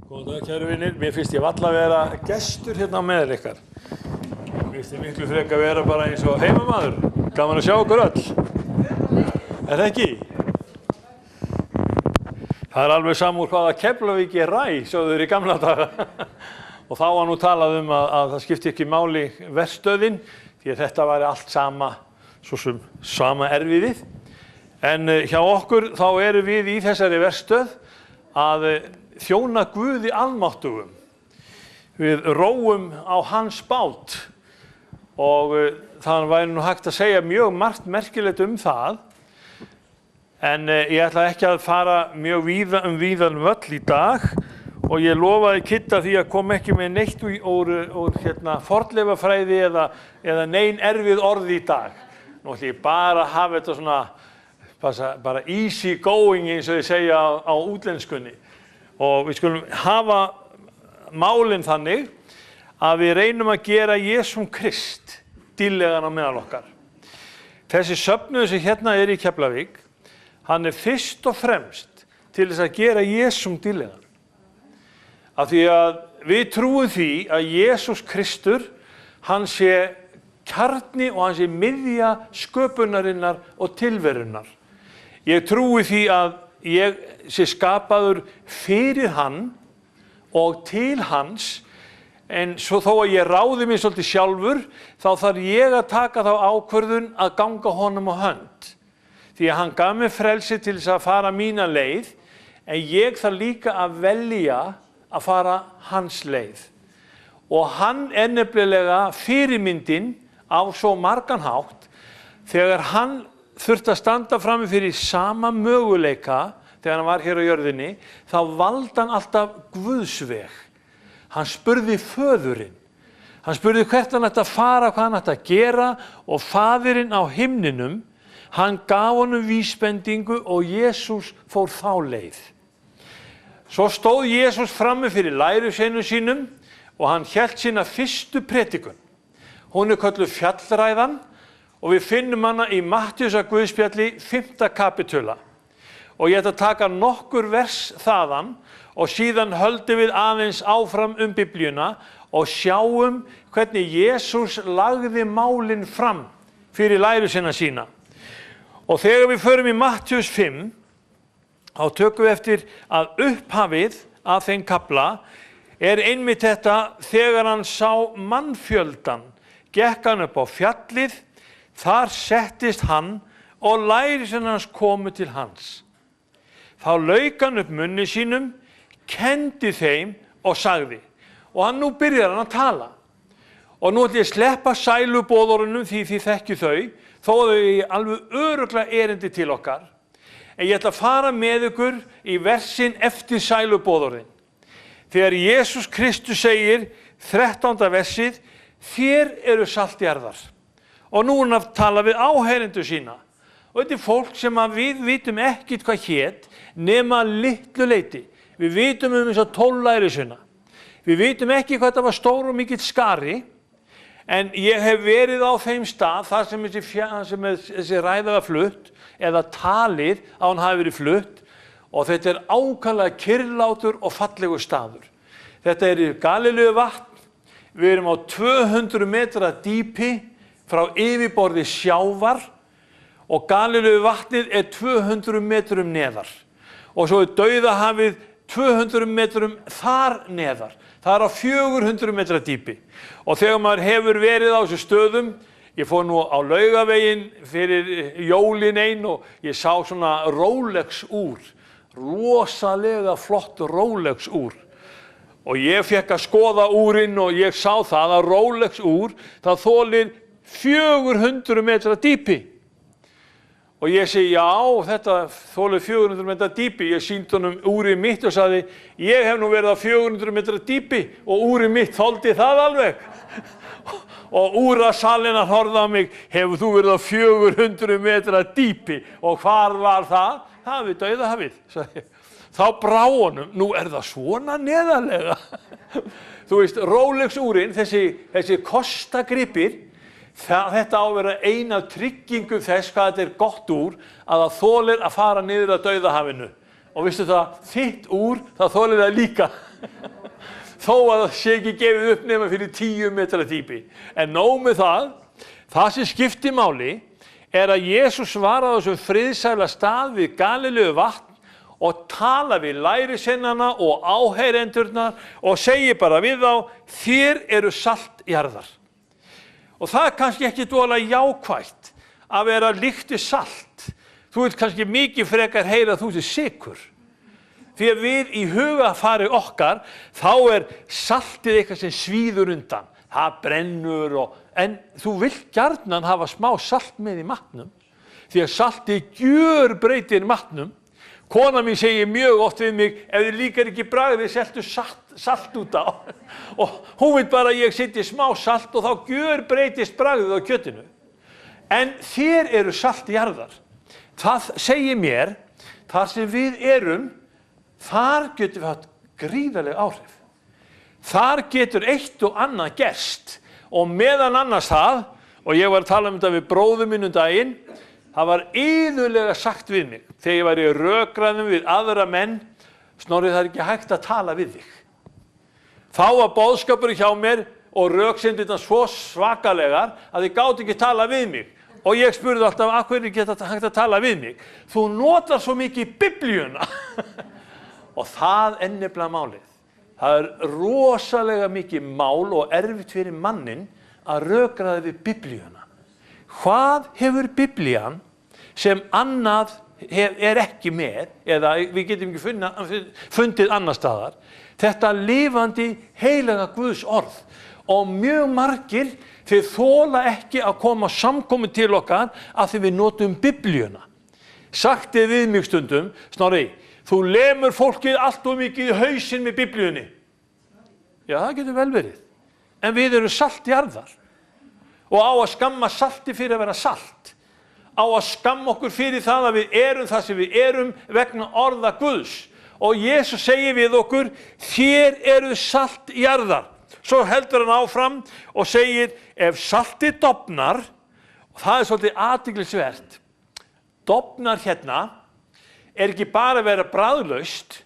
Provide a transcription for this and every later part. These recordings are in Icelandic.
Góðan dag, kæru vinir. Mér finnst ég varla að vera gestur hérna á meðal ykkar. Mér finnst ég miklu frekar að vera bara eins og heimamaður. Gaman að sjá okkur öll. Er það ekki? Það er alveg samúr hvaða Keflavík er ræ, sögður í gamla daga. Og þá var nú talað að það skipti ekki máli verstöðin, því að þetta væri allt sama, svo sem sama erfiðið. En hjá okkur þá erum við í þessari verstöð að þjóna Guði almáttugum. Við róum á hans bát og það væri nú hægt að segja mjög margt merkilegt það. En ég ætla ekki að fara mjög víðan völl í dag og ég lofaði Kidda því að kom ekki með neitt úr fornleifafræði eða nein erfið orð í dag. Nú ætla ég bara að hafa þetta svona bara easy going eins og ég segja á útlenskunni. Og við skulum hafa málin þannig að við reynum að gera Jesúm Krist dýrlegan á meðal okkar. Þessi söfnuður sem hérna er í Keflavík, hann er fyrst og fremst til þess að gera Jesúm dýrlegan. Af því að við trúum því að Jesús Kristur, hann sé kjarni og hann sé miðja sköpunarinnar og tilverunar. Ég trúi því að ég sé skapaður fyrir hann og til hans, en svo þó að ég ráði mig svolítið sjálfur, þá þarf ég að taka þá ákvörðun að ganga honum á hönd. Því að hann gaf mér frelsi til þess að fara mína leið, en ég þarf líka að velja að fara hans leið. Og hann er nefnilega fyrirmyndin á svo margan hátt, þegar hann þurfti að standa frammi fyrir sama möguleika þegar hann var hér á jörðinni, þá valdi hann alltaf Guðsveg. Hann spurði föðurinn. Hann spurði hvert hann ætti að fara, hvað hann ætti að gera, og faðirinn á himninum, hann gaf honum vísbendingu og Jesús fór þá leið. Svo stóð Jesús frammi fyrir lærisveinum sínum og hann hélt sína fyrstu predikun. Hún er kölluð Fjallræðan og við finnum hana í Mattheusar Guðspjalli 5. kapitula. Og ég ætla að taka nokkur vers þaðan og síðan höldum við aðeins áfram Biblíuna og sjáum hvernig Jesús lagði málin fram fyrir lærisveina sína. Og þegar við förum í Mattheus 5, þá tökum við eftir að upphafið að þeim kafla er einmitt þetta: þegar hann sá mannfjöldan, gekk hann upp á fjallið, þar settist hann og lærisveinar hans komu til hans. Þá lauk hann upp munni sínum, kenndi þeim og sagði. Og nú byrjar hann að tala. Og nú ætla ég að sleppa sæluboðorunum því þið þekkju þau, þó að þau er alveg örugglega erindi til okkar. En ég ætla að fara með ykkur í versin eftir sæluboðorinn. Þegar Jesús Kristus segir, 13. versið, þér eru salt jarðar. Og nú er hann að tala við áheyrendur sína. Og þetta er fólk sem við vitum ekkert hvað hét, nema litlu leyti. Við vitum þess að 12 lærisveina. Við vitum ekki hvað þetta var stór og mikill skari, en ég hef verið á þeim stað þar sem þessi ræða var flutt, eða talið að hann hafi verið flutt, og þetta er ákaflega kyrrlátur og fallegur staður. Þetta er í Galileu vatn, við erum á 200 metra dýpi frá yfirborði sjávar, og Galileu vatnið er 200 metrum neðar. Og svo er Dauðahafið 200 metrum þar neðar. Það er á 400 metra dýpi. Og þegar maður hefur verið á þessu stöðum, ég fór nú á Laugaveginn fyrir jólin ein og ég sá svona Rolex úr. Rosalega flott Rolex úr. Og ég fekk að skoða úrinn og ég sá það að Rolex úr, það þolir 400 metra dýpi. Og ég segi, já, þetta þolir 400 metra dýpi. Ég sýndi honum úrið mitt og sagði, ég hef nú verið á 400 metra dýpi og úrið mitt þoldi það alveg. Og úrasalinn horfði á mig, hefur þú verið á 400 metra dýpi? Og hvar var það? Það við Dauðahafið. Þá brá honum, nú er það svona neðarlega. Þú veist, Rolex úrin, þessi kostagripir, þetta á að vera ein af tryggingum þess hvað þetta er gott úr, að það þolir að fara niður að Dauðahafinu. Og veistu það, þitt úr, það þolir það líka. þó að það sé ekki gefið upp nema fyrir 10 metra dýpi. En nóg með það sem skiptir máli er að Jesús var á þessum friðsæla stað við Galileu vatn og tala við lærisveinana og áheyrendurna og segir bara við þá, þér eru salt jarðar. Og það er kannski ekki dvoðalega jákvætt að vera líkt við salt. Þú vilt kannski mikið frekar heyra að þú ert sykur. Því að við í hugafari okkar, þá er saltið eitthvað sem svíður undan. Það brennur en þú vilt gjarnan hafa smá salt með í matnum. Því að saltið gjörbreytir matnum. Kona mín segir mjög oft við mig, ef þið líkar ekki bragðið, settu salt út á. Og hún vil bara að ég setji smá salt og þá gjörbreytist bragðið á kjötinu. En þér eru salt jarðar. Það segir mér, þar sem við erum, þar getum við haft gríðarleg áhrif. Þar getur eitt og annað gerst. Og meðan annars það, og ég var að tala um þetta við bróður minn daginn, það var iðulega sagt við mig, þegar ég var í rökræðum við aðra menn, Snorri, það er ekki hægt að tala við þig. Þá var boðskapur hjá mér og röksemdirnar svo svakalegar að þið gátu ekki tala við mig. Og ég spurði alltaf, af hverju ekki hægt að tala við mig? Þú notar svo mikið Biblíuna. Og það er nefnilega málið. Það er rosalega mikið mál og erfitt fyrir mannin að rökræða við Biblíuna. Hvað hefur Biblían sem annað er ekki með, eða við getum ekki fundið annar staðar, þetta lifandi heilaga Guðs orð. Og mjög margir, þeir þola ekki að koma samkomin til okkar af því við notum Biblíuna. Sagt þið við mig stundum, Snorri, þú lemur fólkið allt of mikið í hausinn með Biblíunni. Já, það getur vel verið. En við erum salt jarðar. Og á að skamma salti fyrir að vera salt. Á að skamma okkur fyrir það að við erum það sem við erum vegna orða Guðs. Og Jesús segir við okkur, þér eru salt jarðar. Svo heldur hann áfram og segir, ef saltið dofnar, og það er svolítið athyglisvert, dofnar hérna er ekki bara að vera bragðlaust,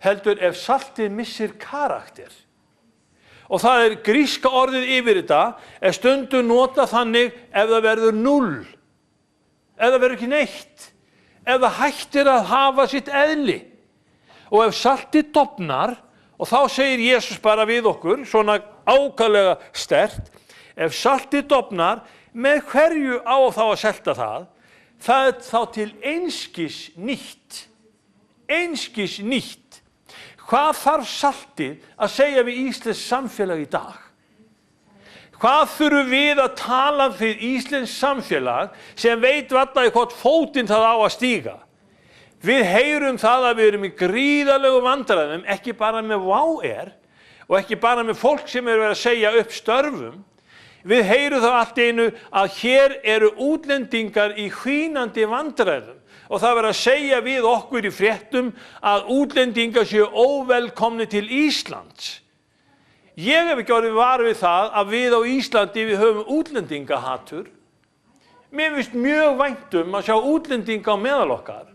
heldur ef saltið missir karakter. Og það er gríska orðið yfir þetta, er stundum notað þannig ef það verður 0, ef það verður ekki neitt, ef það hættir að hafa sitt eðli. Og ef saltið dofnar, og þá segir Jesús bara við okkur, svona ákaflega sterkt, ef saltið dofnar, með hverju á þá að selta það? Það er þá til einskis nýtt. Einskis nýtt. Hvað þarf saltið að segja við íslenskt samfélag í dag? Hvað þurfum við að tala fyrir íslenskt samfélag sem veit varla í hvort fótinn það á að stíga? Við heyrum það að við erum í gríðarlegu vandræðum, ekki bara með WOW og ekki bara með fólk sem verið að segja upp störfum. Við heyrum það allt í einu að hér eru útlendingar í hvínandi vandræðum. Og það verður að segja við okkur í fréttum að útlendingar séu óvelkomni til Íslands. Ég hef ekki orðið var við það að við á Íslandi við höfum útlendingahatur. Mér finnst mjög vænt að sjá útlendinga á meðal okkar.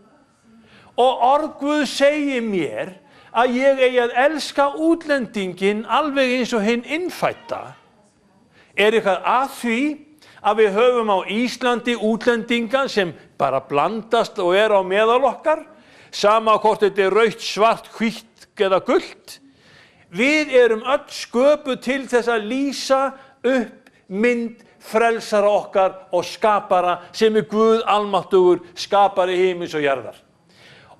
Og orð Guð segir mér að ég eigi að elska útlendinginn alveg eins og hinn innfædda. Er eitthvað að því að við höfum á Íslandi útlendinga sem bara blandast og er á meðal okkar, sama hvort þetta er rautt, svart, hvítt eða gult. Við erum öll sköpuð til þess að lýsa upp mynd frelsara okkar og skapara sem er Guð almáttugur, skapari himins og jarðar.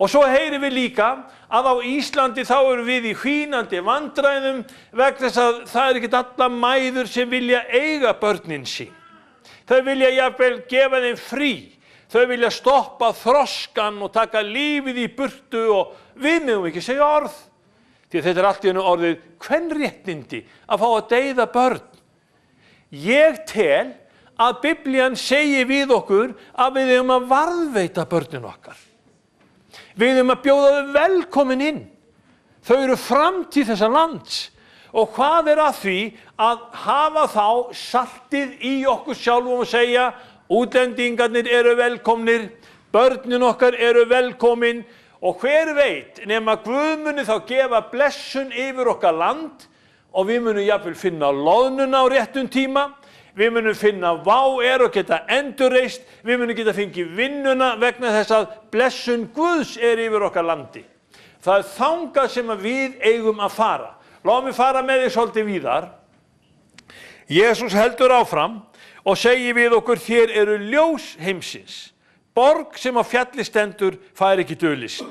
Og svo heyrum við líka að á Íslandi þá erum við í hvínandi vandræðum vegna þess að það er ekki allar mæður sem vilja eiga börnin sín. Þau vilja jafnvel gefa þeim frí. Þau vilja stoppa þroskan og taka lífið í burtu og við megum ekki segja orð. Því þetta er allt í einu orðið kvenréttindi að fá að deyða börn. Ég tel að Biblían segir við okkur að við eigum að varðveita börnin okkar. Við eigum að bjóða þau velkomin inn. Þau eru framtíð þessa lands. Og hvað er að því að hafa þá saltið í okkur sjálfum og segja útlendingarnir eru velkomnir, börnin okkar eru velkomin Og hver veit nema Guð muni þá gefa blessun yfir okkar land og við munum jafnvel finna loðnuna á réttum tíma, við munum finna vá og geta endurreist, við munum geta fengið vinnuna vegna þess að blessun Guðs yfir okkar landi. Það þangað sem við eigum að fara. Látum við fara með því svolítið víðar. Jesús heldur áfram og segir við okkur, þér eru ljós heimsins. Borg sem á fjalli stendur fær ekki dulist.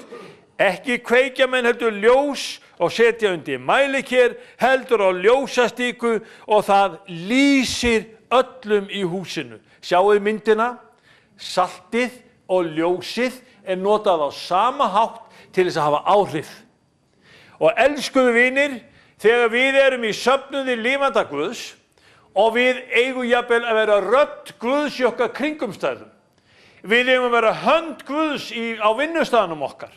Ekki kveikja menn heldur ljós og setja undir mæliker, heldur á ljósastíku og það lýsir öllum í húsinu. Sjáuð myndina, saltið og ljósið notað á sama hátt til þess að hafa áhrif. Og elskuðu vinir, þegar við erum í söfnuði lifanda Guðs og við eigum jafnvel að vera rödd Guðs í okkar kringumstæðum. Við eigum að vera hönd Guðs á vinnustæðunum okkar.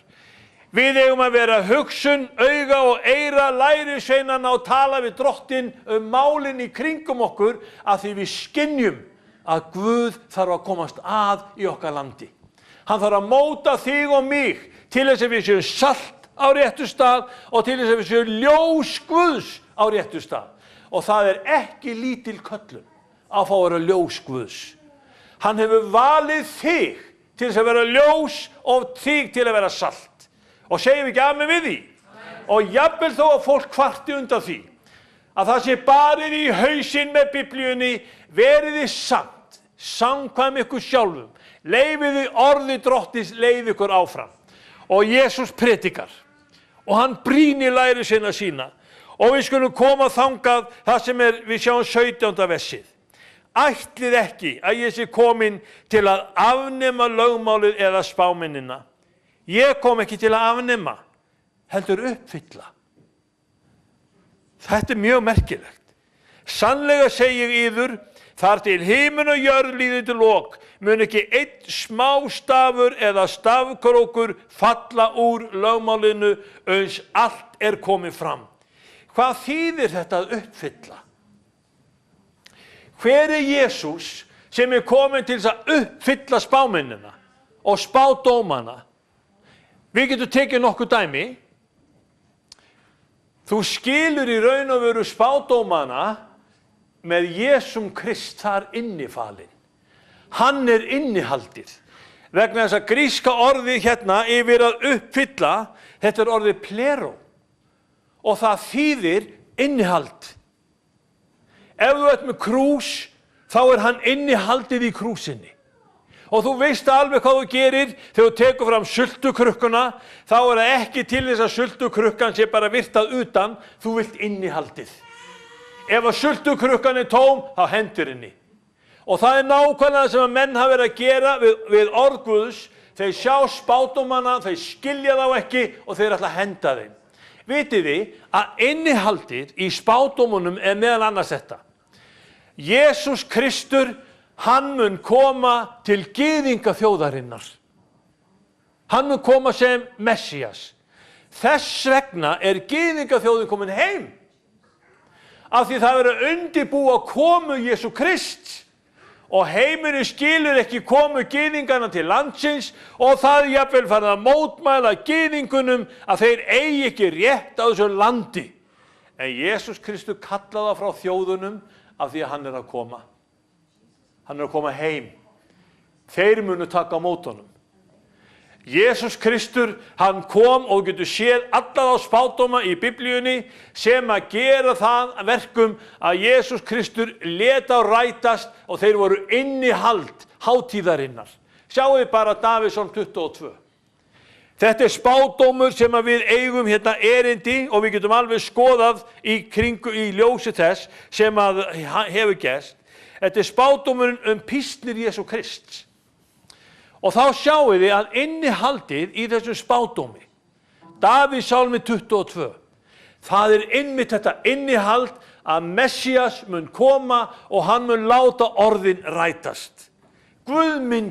Við eigum að vera hugsun, auga og eyra lærisveinana og tala við Drottinn málin í kringum okkur að því við skynjum að Guð þarf að komast að í okkar landi. Hann þarf að móta þig og mig til þess að við séum salt á réttu stað og til þess að við séum ljós Guðs á réttu stað. Og það ekki lítil köllun að fá að vera ljós Guðs. Hann hefur valið þig til þess að vera ljós og þig til að vera salt. Og segjum ekki af með við því. Og jafnvel þó að fólk kvarti undan því að það sé barið í hausinn með Biblíunni, verið þið samt, samkvæm ykkur sjálfum, leyfið þið orði Drottins, leið ykkur áfram. Og Jesús predikar og hann brýnir lærisveina sína og við skulum koma þangað það sem við sjáum 17. versið. Ætlið ekki að ég sé komin til að afnema lögmálið eða spámennina. Ég kom ekki til að afnema, heldur uppfylla. Þetta mjög merkilegt. Sannlega segi ég yður, þar til himinn og jörð líður til lok, mun ekki einn smástafur eða stafkrókur falla úr lögmálinu uns allt komið fram. Hvað þýðir þetta að uppfylla? Hver Jesús sem komin til þess að uppfylla spámennina og spádómana? Við getum tekið nokkuð dæmi. Þú skilur í raun og veru spádómana með Jesúm Krist þar innifalinn. Hann innihaldið. Vegna þess að gríska orðið hérna yfir að uppfylla, þetta orðið plero. Og það þýðir innihald. Ef þú ert með krús, þá hann innihaldið í krúsinni. Og þú veist alveg hvað þú gerir þegar þú tekur fram sultukrukkuna, þá það ekki til þess að sultukrukkan sé bara virtað utan, þú vilt innihaldið. Ef að sultukrukkan tóm, þá hendur henni. Og það nákvæmlega sem að menn hafa verið að gera við orð Guðs, þeir sjá spádómana, þeir skilja þá ekki og þeir ætla að henda þeim. Vitið þið að innihaldið í spádómunum meðal annars þetta. Jesús Kristur, hann mun koma til gyðinga þjóðarinnar. Hann mun koma sem Messías. Þess vegna gyðinga þjóðin komin heim. Af því það verður undirbúa komu Jesú Krist. Og heimurinn skilur ekki komu gyðingana til landsins og það jafnvel farið að mótmæla gyðingunum að þeir eigi ekki rétt á þessu landi. En Jesús Kristur kallaði frá þjóðunum af því að hann að koma. Hann að koma heim. Þeir munu taka á mót honum. Jesús Kristur, hann kom og getur séð alla þá spádóma í Biblíunni sem að gera það verkum að Jesús Kristur lét á rætast og þeir voru innihald hátíðarinnar. Sjáu bara Davíðsson 22. Þetta spádómur sem að við eigum hérna erindi og við getum alveg skoðað í ljósi þess sem að hefur gerst. Þetta spádómurinn píslir Jesú Krists. Og þá sjáum við að innihaldið í þessum spádómi, Davíðssálmi 22, það einmitt þetta innihald að Messías mun koma og hann mun láta orðin rætast. Guð minn,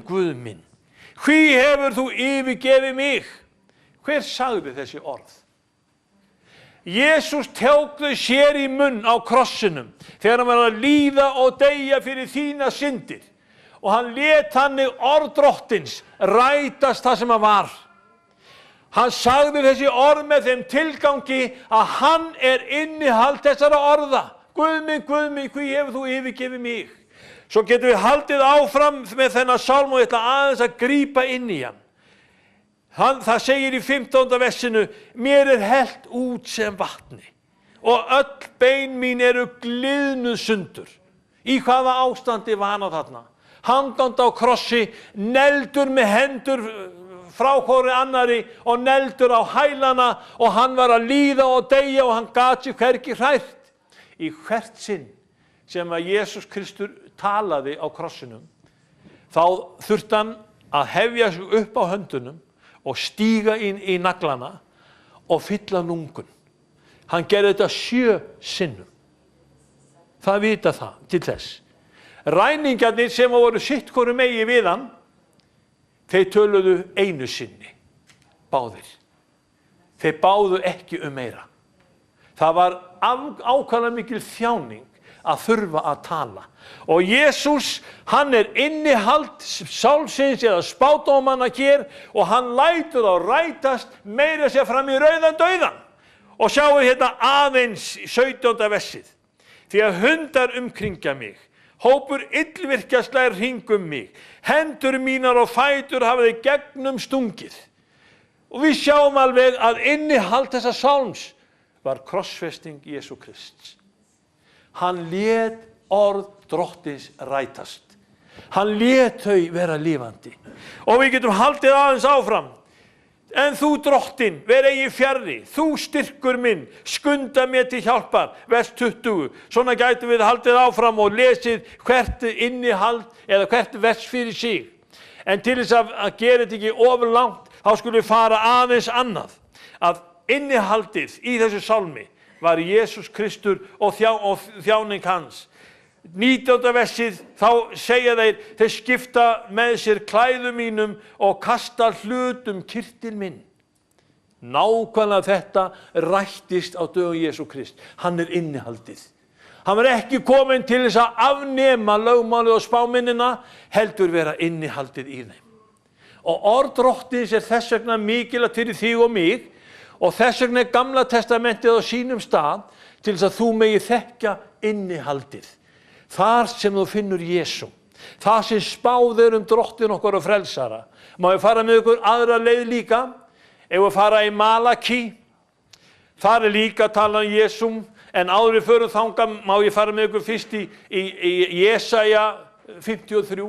hví hefur þú yfirgefið mig? Hver sagði þessi orð? Jesús tók þau sér í munn á krossinum þegar hann var að líða og deyja fyrir þína syndir. Og hann lét þannig orð Drottins rætast það sem var. Hann sagði þessi orð með þeim tilgangi að hann innihald þessara orða. Guð minn, hví hefur þú yfirgefið mig? Svo getum við haldið áfram með þennan sálm og ætla aðeins að grípa inn í hann. Það segir í 15. versinu, mér hellt út sem vatni og öll bein mín eru gliðnuð sundur. Í hvaða ástandi var hann þarna? Hangandi á krossi, neldur með hendur frá hvori annari og neldur á hælana og hann var að líða og deyja og hann gat sig hvergi hrært. Í hvert sinn sem að Jesús Kristur talaði á krossinum, þá þurfti hann að hefja sig upp á höndunum og stíga inn í naglana og fylla lungun. Hann gerði þetta 7 sinnum. Það vita það til þess. Ræningjarnir sem voru sitt hvoru megi við hann, þeir töluðu 1 sinni, báðir. Þeir báðu ekki meira. Það var ákaflega mikil þjáning að þurfa að tala. Og Jesús, hann innihald sálsins eða spádómanna hér og hann lætur þá rætast meira sér fram í rauðan dauðan. Og sjáum hérna aðeins 17. versið. Því að hundar umkringja mig, hópur illvirkja slær hringum mig, hendur mínar og fætur hafa þið gegnum stungið. Og við sjáum alveg að innihald þessa sálms var krossfesting Jesú Krists. Hann lét orð drottins rætast. Hann lét þau vera lifandi. Og við getum haldið aðeins áfram. En þú drottin, ver eigi fjarri, þú styrkur minn, skunda mér til hjálpar, vers 20. Svona gætum við haldið áfram og lesið hvert innihald eða hvert vers fyrir sig. En til þess að gera þetta ekki ofur langt, þá skulum við fara aðeins annað. Að innihaldið í þessu sálmi var Jesús Kristur og þjáning hans. 19. versið, þá segja þeir skipta með sér klæðum mínum og kasta hlutum kyrtil minn. Nákvæmlega þetta rættist á dögum Jesú Krist. Hann innihaldið. Hann var ekki kominn til þess að afnema lögmálið og spámennina, heldur vera innihaldið í þeim. Og orð drottins þess vegna mikilvægt fyrir þig og mig, og þess vegna Gamla testamentið á sínum stað til þess að þú megi þekkja innihaldið. Þar sem þú finnur Jesú, það sem spáð drottin okkar og frelsara. Má ég fara með ykkur aðra leið líka? Ef við fara í Malaki, þar líka talað Jesúm, en áður við förum þangað, má ég fara með ykkur fyrst í Jesaja 53.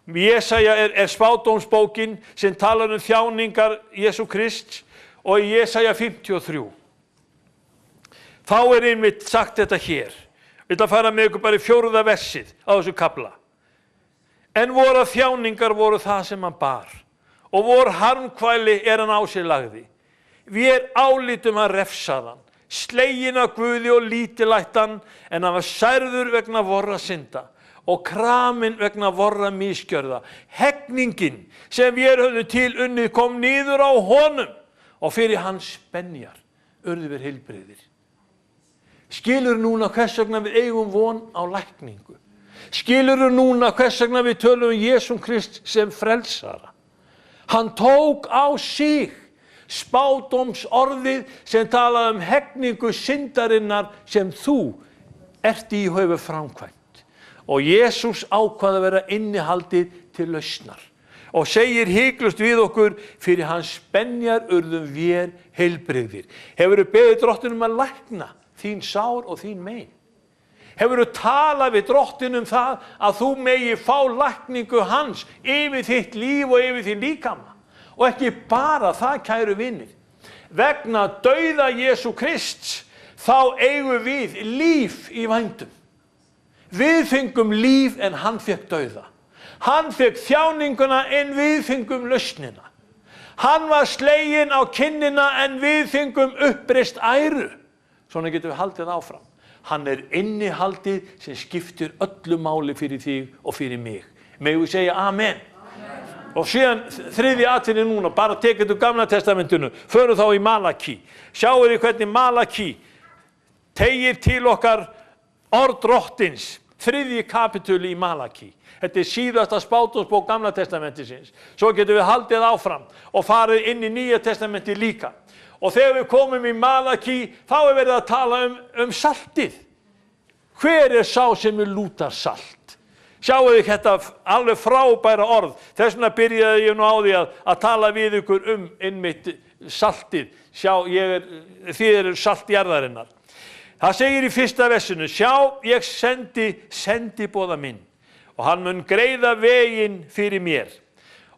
Jesaja spádómsbókin sem talar þjáningar Jesú Krist og í Jesaja 53. Þá einmitt sagt þetta hér. Við ætlum að fara með ykkur bara í 4. versið á þessu kafla. En vora þjáningar voru það sem hann bar og vor harmkvæli hann á sig lagði. Við álítum hann refsaðan, sleginn af Guði og lítillættan, en hann var særður vegna vorra synda og kraminn vegna vorra misgjörða. Hegningin sem við höfðum til unnið kom niður á honum og fyrir hans spenjar urðu við heilbrigðir. Skilur núna hvers vegna við eigum von á lækningu? Skilur núna hvers vegna við tölum Jesúm Krist sem frelsara? Hann tók á sig spádómsorðið sem talaði hegningu syndarinnar sem þú ert í og hefur framkvæmt. Og Jesús ákvað að vera innihaldið til lausnar. Og segir hiklaust við okkur, fyrir hans spenjar urðum við heilbrigðir. Hefurðu beðið drottinum að lækna þín sár og þín mein? Hefurðu talað við drottin það að þú megi fá lækningu hans yfir þitt líf og yfir þín líkama? Og ekki bara það, kæru vinir. Vegna dauða Jesú Krists, þá eigum við líf í vændum. Við fengum líf en hann fekk dauða. Hann fekk þjáninguna en við fengum lausnina. Hann var sleginn á kinnina en við fengum uppreist æru. Svona getum við haldið áfram. Hann innihaldið sem skiptir öllu máli fyrir þig og fyrir mig. Megum við segja amen. Og síðan þriðji atriði núna, bara tekið úr Gamla testamentinu, förum þá í Malaki. Sjáum við hvernig Malaki tegir til okkar orð drottins, 3. kapítuli í Malaki. Þetta síðasta spádómsbók Gamla testamentisins. Svo getum við haldið áfram og farið inn í Nýja testamenti líka. Og þegar við komum í Malaki, þá verið að tala um saltið. Hver sá sem lútar salt? Sjáu þið þetta alveg frábæra orð. Þess vegna byrjaði ég nú á því að tala við ykkur einmitt saltið. Þið eru salt jarðarinnar. Það segir í 1. versinu, sjá, ég sendiboða minn og hann mun greiða veginn fyrir mér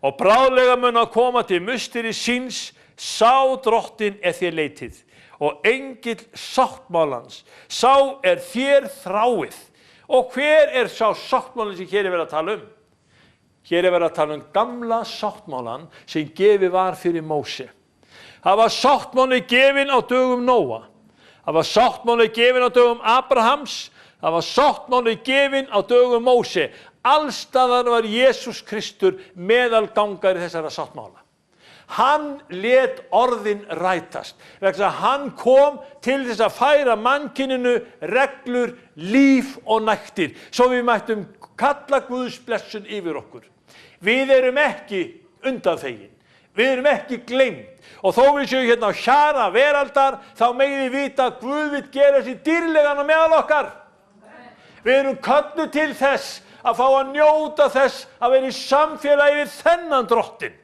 og bráðlega mun að koma til musteri síns, sá drottinn þér leitið og engill sáttmálans, sá þér þráið. Og hver sá sáttmálinn sem hér verið að tala um? Hér verið að tala um gamla sáttmálan sem gefið var fyrir Móse. Það var sáttmáli gefinn á dögum Nóa. Það var sáttmáli gefinn á dögum Abrahams. Það var sáttmáli gefinn á dögum Móse. Allstaðar var Jesús Kristur meðalgangari þessara sáttmála. Hann lét orðin rætast. Vegna þess að hann kom til þess að færa mannkyninu reglur, líf og nægtir. Svo við mættum kalla Guðs blessun yfir okkur. Við erum ekki undanþegin. Við erum ekki gleymd. Og þó við séum hérna á hjara veraldar, þá megið þið vita að Guð vill gera sér dýrlegan á meðal okkar. Við erum kölluð til þess að fá að njóta þess að vera í samfélagi við þennan drottinn.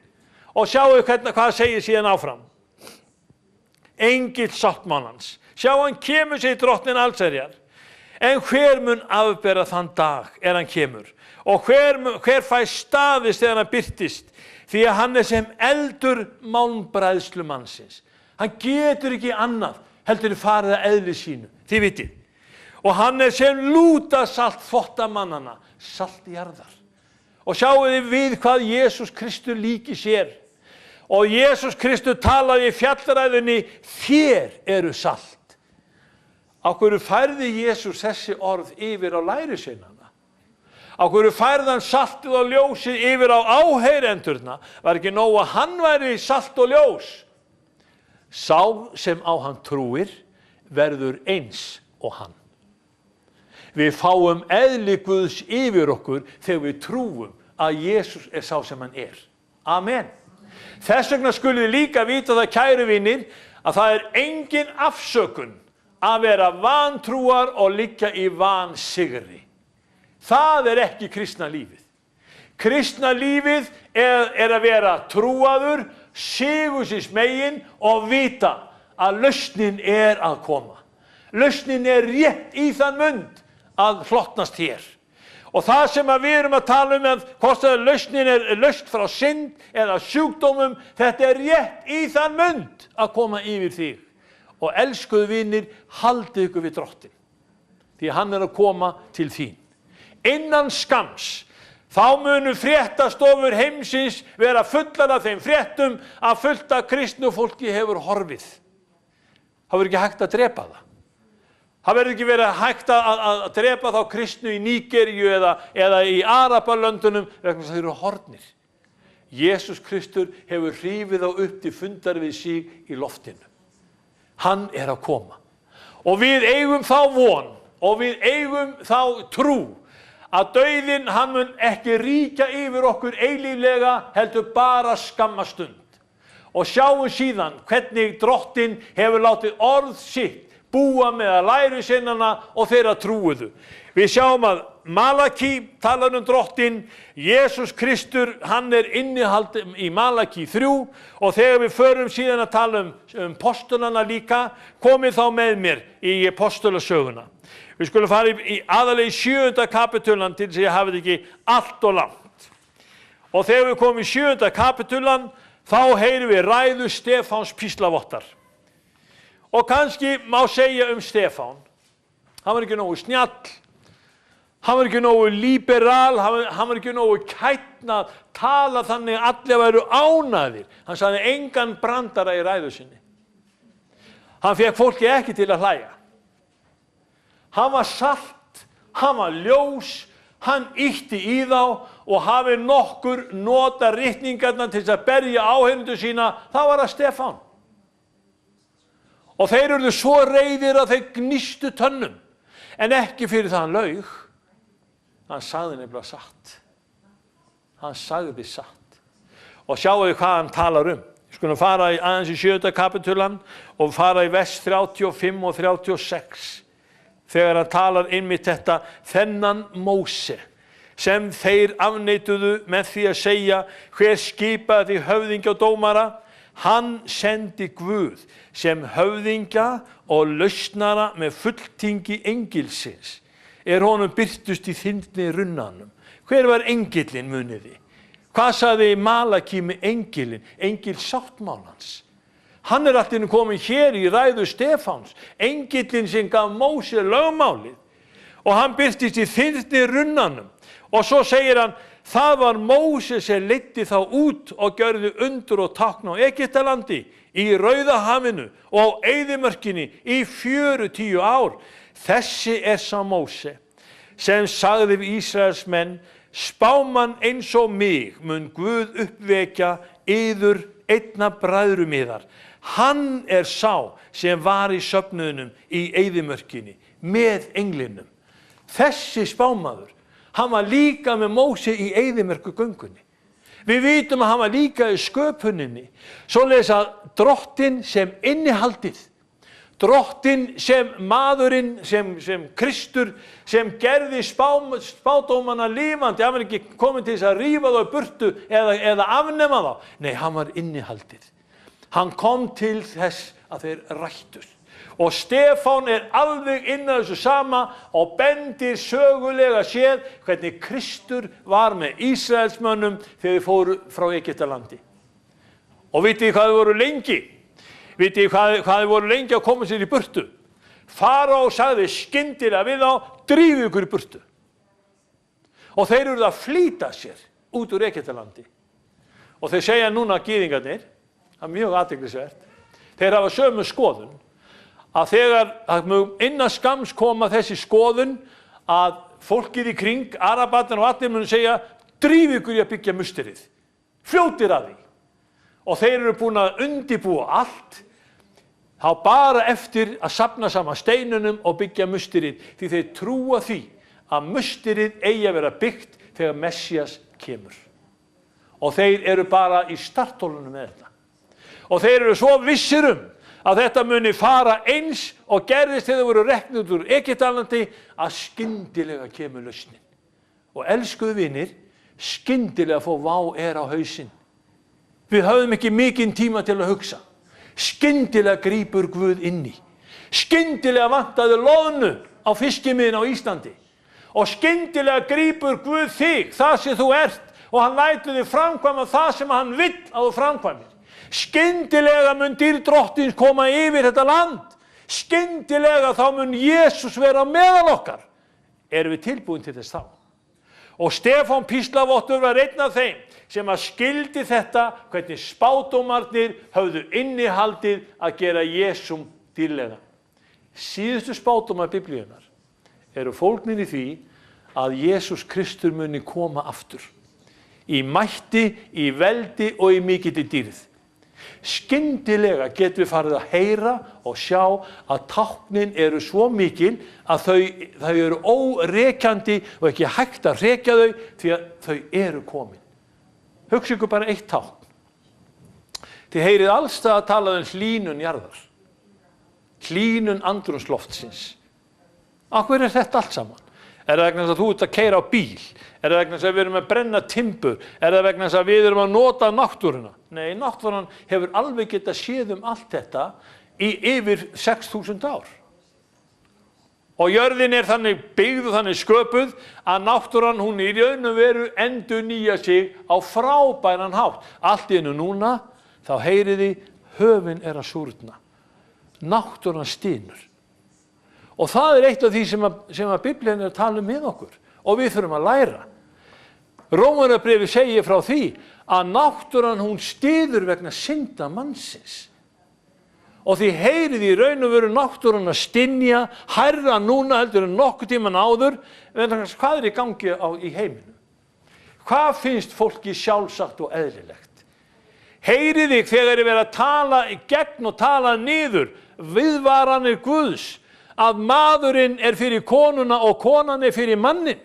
Og sjáu hvað segir síðan áfram. Engill sáttmálans. Sjá, hann kemur sér drottinn allsherjar. En hver mun afbera þann dag hann kemur? Og hver fær staðist þegar hann birtist? Því að hann sem eldur málmbræðslu mannsins. Hann getur ekki annað, heldur farið að eðli sínu. Þið vitið. Og hann sem lútasalt þvottamannana, salt jarðar. Og sjáu þið við hvað Jesús Kristur líki sér. Og Jesús Kristur talaði í fjallræðunni, þér eru salt. Á hverju færði Jesús þessi orð yfir á lærisveinana? Á hverju færði hann saltið og ljósið yfir á áheyrendurna? Var ekki nóg að hann væri salt og ljós? Sá sem á hann trúir verður eins og hann. Við fáum eðli Guðs yfir okkur þegar við trúum að Jesús sá sem hann Amen. Þess vegna skulum við líka vita það, kæru vinir, að það engin afsökun að vera vantrúar og liggja í vansigri. Það ekki kristna lífið. Kristna lífið að vera trúaður, sigursins megin og vita að lausnin að koma. Lausnin rétt í þann mund að hlotnast hér. Og það sem við erum að tala um, hvort að lausnin lausn frá synd eða sjúkdómum, þetta rétt í þann mund að koma yfir þig. Og elskuðu vinir, haldið ykkur við drottinn. Því hann að koma til þín. Innan skams, þá munu fréttastofur heimsins vera fullar af þeim fréttum að fullt af kristnu fólki hefur horfið. Það verður ekki hægt að drepa það. Það verður ekki verið hægt að drepa þá kristnu í Nígeríu eða í Arabalöndunum vegna þess að þeir eru horfnir. Jesús Kristur hefur hrifið þá upp til fundar við sig í loftinu. Hann að koma. Og við eigum þá von og við eigum þá trú að dauðinn hann mun ekki ríkja yfir okkur eilíflega, heldur bara skamma stund. Og sjáum síðan hvernig drottinn hefur látið orð sitt búa með lærisveinana og þeirra trúuðu. Við sjáum að Malaki talar drottinn, Jesús Kristur, hann innihald í Malaki 3 og þegar við förum síðan að tala um postulana líka, komið þá með mér í postulasöguna. Við skulum fara aðalega í 7. kapitulan til þess að ég hafi þetta ekki allt og langt. Og þegar við komum í 7. kapitulan, þá heyrum við ræðu Stefáns píslavottar. Og kannski má segja Stefán, hann var ekki nógu snjall, hann var ekki nógu liberal, hann var ekki nógu kætn að tala þannig að allir væru ánægðir. Hann sagði engan brandara í ræðu sinni. Hann fékk fólki ekki til að hlæja. Hann var salt, hann var ljós, hann ýtti í þá og hafi nokkur nota ritningarna til að berja áheyrendur sína, það var Stefán. Og þeir urðu svo reiðir að þeir gnistu tönnum, en ekki fyrir það hann laug. Hann sagði nefnilega satt. Hann sagði satt. Og sjáu hvað hann talar um. Við skulum fara aðeins í 7. kapitulan og fara í vers 35 og 36. Þegar hann talar einmitt þetta, þennan Móse, sem þeir afneituðu með því að segja, hver skipaði höfðingja og dómara, hann sendi Guð sem höfðingja og lausnara með fulltingi engilsins, honum birtust í þyndni runnanum. Hver var engillinn, muniði? Hvað sagði Malaki með engilinn, engil sáttmálans? Hann allt í einu kominn hér í ræðu Stefáns, engillinn sem gaf Móse lögmálið, og hann birtist í þyndni runnanum. Og svo segir hann, það var Móse sem leiddi þá út og gjörði undur og tákn á Egyptalandi, í Rauðahafinu og á eyðimörkinni í 40 ár. Þessi sá Móse sem sagði við Ísraels menn, spámann eins og mig mun Guð uppvekja yður einna bræðrum yðar. Hann sá sem var í söfnuðinum í eyðimörkinni með englinum. Þessi spámaður, hann var líka með Móse í eyðimörkugöngunni. Við vitum að hann var líka í sköpuninni. Svoleiðis að drottinn sem innihaldið, drottinn sem maðurinn, sem Kristur, sem gerði spádómana lifandi, hann var ekki komin til þess að rífa þá í burtu eða afnema þá. Nei, hann var innihaldið. Hann kom til þess að þeir rættust. Og Stefán alveg inn á þessu sama og bendir sögulega séð hvernig Kristur var með Ísraelsmönnum þegar þeir fóru frá Egyptalandi. Og vitið hvað þeir voru lengi? Vitið hvað þeir voru lengi að koma sér í burtu? Farao sagði skyndilega við þá, drífið ykkur í burtu. Og þeir eru að flýta sér út úr Egyptalandi. Og þeir segja núna gyðingarnir, það mjög athyglisvert, þeir hafa sömu skoðun, að þegar innan skams koma þessi skoðun að fólkið í kring, Arabarnir og allir munu segja, drífið ykkur í að byggja musterið, fljótir að því. Og þeir eru búin að undibúa allt, þá bara eftir að safna saman steinunum og byggja musterið, því þeir trúa því að musterið eigi að vera byggt þegar Messías kemur. Og þeir eru bara í startholunum með þetta. Og þeir eru svo vissir að þetta muni fara eins og gerðist þegar þeir voru reknir út úr Egyptalandi að skyndilega kemur lausnin. Og elskuðu vinir, skyndilega fór vá á hausinn. Við höfðum ekki mikinn tíma til að hugsa. Skyndilega grípur Guð inn í. Skyndilega vantaði loðnu á fiskimiðin á Íslandi. Og skyndilega grípur Guð þig, það sem þú ert, og hann lætur þig framkvæma það sem hann vill að þú framkvæmir. Skyndilega mun dýr drottins koma yfir þetta land. Skyndilega þá mun Jesús vera meðal okkar. Erum við tilbúin til þess þá? Og Stefán píslavottur var einn af þeim sem að skildi þetta, hvernig spádómarnir höfðu innihaldið að gera Jesúm dýrlega. Síðustu spádómar Biblíunnar eru fólgnir í því að Jesús Kristur muni koma aftur. Í mætti, í veldi og í mikilli dýrð. Skyndilega getum við farið að heyra og sjá að táknin eru svo mikil að þau eru órekjandi og ekki hægt að rekja þau því að þau eru komin. Hugsa ykkur bara eitt tákn. Þið heyrið allstað að tala hlýnun jarðar, hlýnun andrúmsloftsins. Af hverju þetta allt saman? Það vegna þess að þú ert að keyra á bíl? Það vegna þess að við erum að brenna timbur? Það vegna þess að við erum að nota náttúruna? Nei, náttúran hefur alveg getað séð allt þetta í yfir 6.000 ár. Og jörðin þannig byggð og þannig sköpuð að náttúran hún í raun og veru endurnýja sig á frábæran hátt. Allt í einu núna, þá heyriði höfin að súrna. Náttúran stynur. Og það eitt af því sem að Biblían að tala með okkur. Og við þurfum að læra. Rómarbréfið segir frá því að náttúran hún styður vegna synda mannsins. Og því heyrið í raun og veru náttúran að stynja, hærra núna heldur en nokkuð tíman áður, hvað í gangi í heiminum? Hvað finnst fólki sjálfsagt og eðlilegt? Heyrið þig þegar verið að tala í gegn og tala niður, viðvaranir Guðs, að maðurinn fyrir konuna og konan fyrir mannin.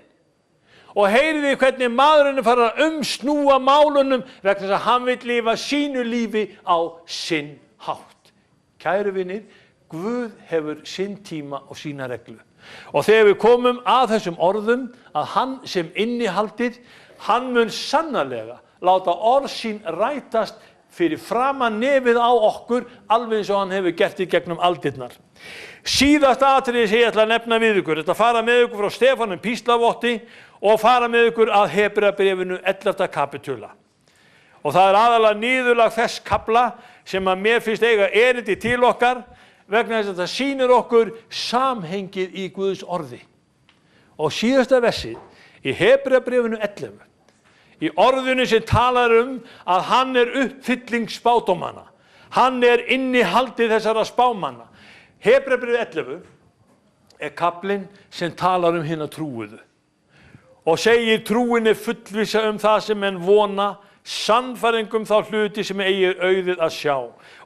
Og heyriði hvernig maðurinn fara að umsnúa málunum vegna þess að hann vill lifa sínu lífi á sinn hátt. Kæru vinir, Guð hefur sinn tíma og sína reglu. Og þegar við komum að þessum orðum að hann sem innihaldið, hann mun sannarlega láta orð sín rætast fyrir framan nefið á okkur alveg eins og hann hefur gert í gegnum aldirnar. Síðasta atriði sem ég ætla að nefna við ykkur, þetta fara með ykkur frá Stefanum píslavotti og fara með ykkur að Hebreabréfinu 11. kapitúla. Og það aðalega niðurlag þess kafla sem að mér finnst eiga erindi til okkar vegna þess að það sýnir okkur samhengið í Guðs orði. Og síðasta versið í Hebreabréfinu 11, í orðinu sem talar að hann uppfylling spádómanna, hann innihaldið þessara spámanna. Hebreabréfið 11 kaflinn sem talar hina trúuðu og segir trúin fullvissa það sem menn vona, sannfæringum þá hluti sem eigi auðið að sjá.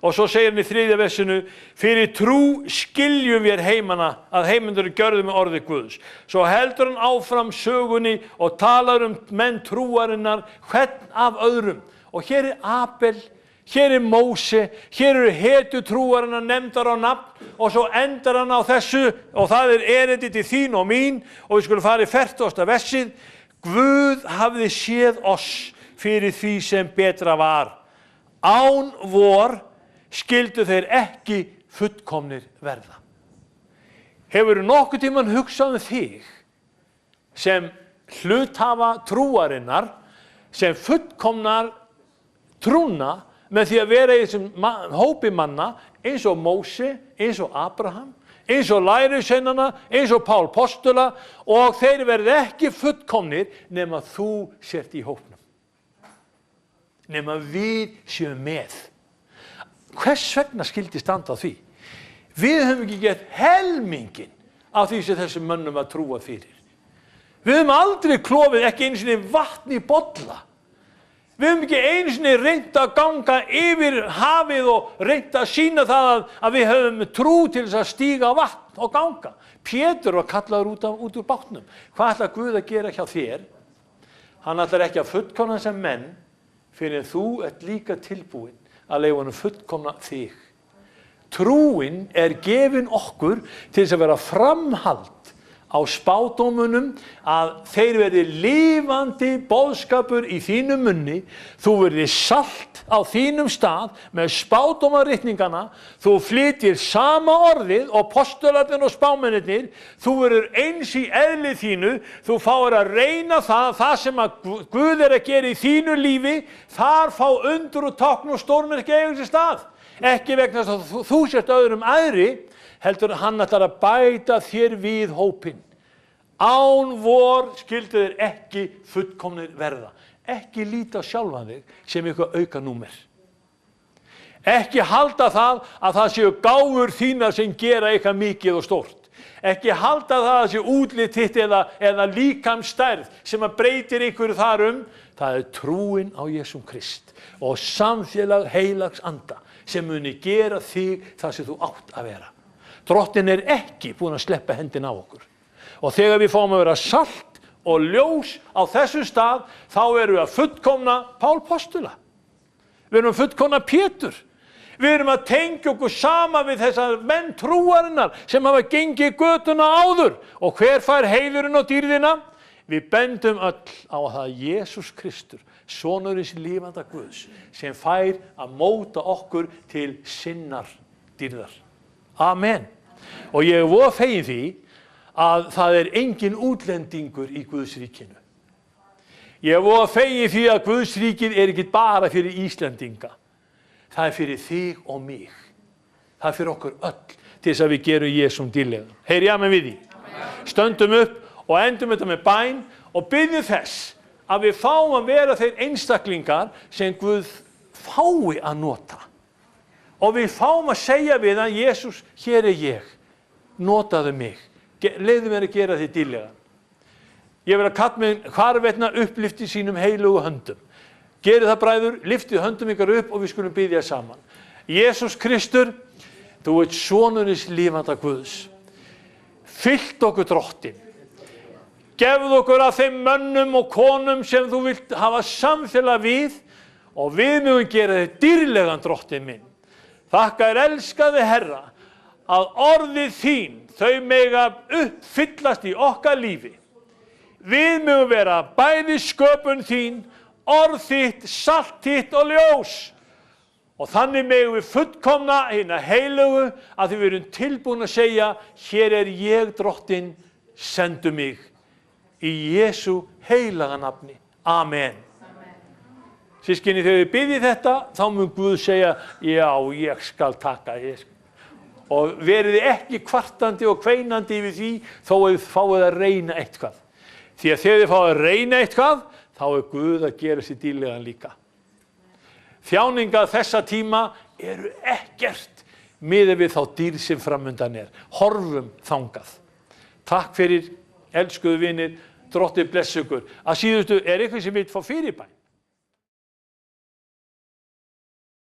Og svo segir hann í 3. versinu, fyrir trú skiljum við heimana að heimendur gjörðu með orði Guðs. Svo heldur hann áfram sögunni og talar menn trúarinnar hvern af öðrum. Og hér Abel, hér Móse, hér eru hetjutrúarinnar nefndar á nafn og svo endar hann á þessu og það erindi til þín og mín og við skulum fara í 40. versið. Guð hafði séð oss fyrir því sem betra var. Án vor skyldu þeir ekki fullkomnir verða. Hefurðu nokkuð tímann hugsað þig sem hluthafa trúarinnar, sem fullkomnar trúna með því að vera í þessum hópi manna eins og Móse, eins og Abraham, eins og lærisveinana, eins og Pál postula og þeir verði ekki fullkomnir nema þú sért í hópnum. Nema við séum með. Hvers vegna skyldi standa á því? Við höfum ekki gert helminginn af því sem þessum mönnum að trúa fyrir. Við höfum aldrei klofið ekki einu sinni vatn í bolla. Við höfum ekki einu sinni reynt að ganga yfir hafið og reynt að sýna það að við höfum trú til þess að stíga vatn og ganga. Pétur var kallaður út úr bátnum. Hvað ætlar Guð að gera hjá þér? Hann ætlar ekki að fullkomna sem menn fyrir en þú ert líka tilbúin að leyfa honum fullkomna þig. Trúin gefin okkur til þess að vera framhald á spádómunum að þeir verði lifandi boðskapur í þínum munni, þú verði salt á þínum stað með spádómaritningana, þú flytjir sama orðið og postularnir og spámennirnir, þú verður eins í eðli þínu, þú fáir að reyna það sem að Guð að gera í þínu lífi, þar fá undur og tákn og stórmerki eiga sér stað. Ekki vegna þess að þú sért öðrum æðri, heldur hann ætlar að bæta þér við hópinn. Án vor skyldu þeir ekki fullkomnir verða. Ekki líta á sjálfan þig sem eitthvað aukanúmer. Ekki halda að það séu gáfur þínar sem gera eitthvað mikið og stórt. Ekki halda það að séu útlit þitt eða líkamsstærð sem að breytir ykkur þar Það trúin á Jesúm Krist og samfélag heilags anda sem muni gera þig það sem þú átt að vera. Drottinn ekki búinn að sleppa hendina á okkur. Og þegar við fáum að vera salt og ljós á þessum stað, þá erum við að fullkomna Pál postula. Við erum að fullkomna Pétur. Við erum að tengja okkur sama við þessar menn trúarinnar sem hafa gengið götuna áður. Og hver fær heiðurinn og dýrðina? Við bendum öll á að það Jesús Kristur, sonurins lifanda Guðs, sem fær að móta okkur til sinnar dýrðar. Amen. Og ég voða fegin því að það engin útlendingur í Guðs ríkinu. Ég voða fegin því að Guðs ríkið ekki bara fyrir Íslendinga. Það fyrir þig og mig. Það fyrir okkur öll til þess að við gerum Jesúm dýrlegan. Heyri amen við því. Stöndum upp og endum þetta með bæn og byggjum þess að við fáum að vera þeir einstaklingar sem Guð fái að nota. Og við fáum að segja við hann, Jesús, hér ég, notaðu mig, leyfðu mér að gera þig dýrlegan. Ég verð að kalla mig hvarvetna upplyfti sínum heilugu höndum. Gerið það, bræður, lyftið höndum ykkar upp og við skulum biðja saman. Jesús Kristur, þú ert sonurins lifanda Guðs. Fyllt okkur Drottinn. Gefðu okkur af þeim mönnum og konum sem þú vilt hafa samfélag við og við mögum gera þig dýrlegan Drottinn minn. Þakka elskaði Herra, að orðið þín, þau mega uppfyllast í okkar lífi. Við mögum vera bæði sköpun þín, orð þitt, salt þitt og ljós. Og þannig megum við fullkomna hina heilögu að við erum tilbúin að segja, hér er ég Drottinn, sendu mig. Í Jesú heilaga nafni. Amen. Systkini, þegar við biðjum þetta, þá mun Guð segja, já, ég skal taka. Og verið ekki kvartandi og kveinandi yfir því, þó að þið fáið að reyna eitthvað. Því að þegar þið fáið að reyna eitthvað, þá er Guð að gera sér dýrlegan líka. Þjáningar þessa tíma eru ekkert miðað við þá dýr sem framundan er. Horfum þangað. Takk fyrir, elskuðu vinir, Drottinn blessi ykkur. Að síðustu, er eitthvað sem vill fá fyrirbæn?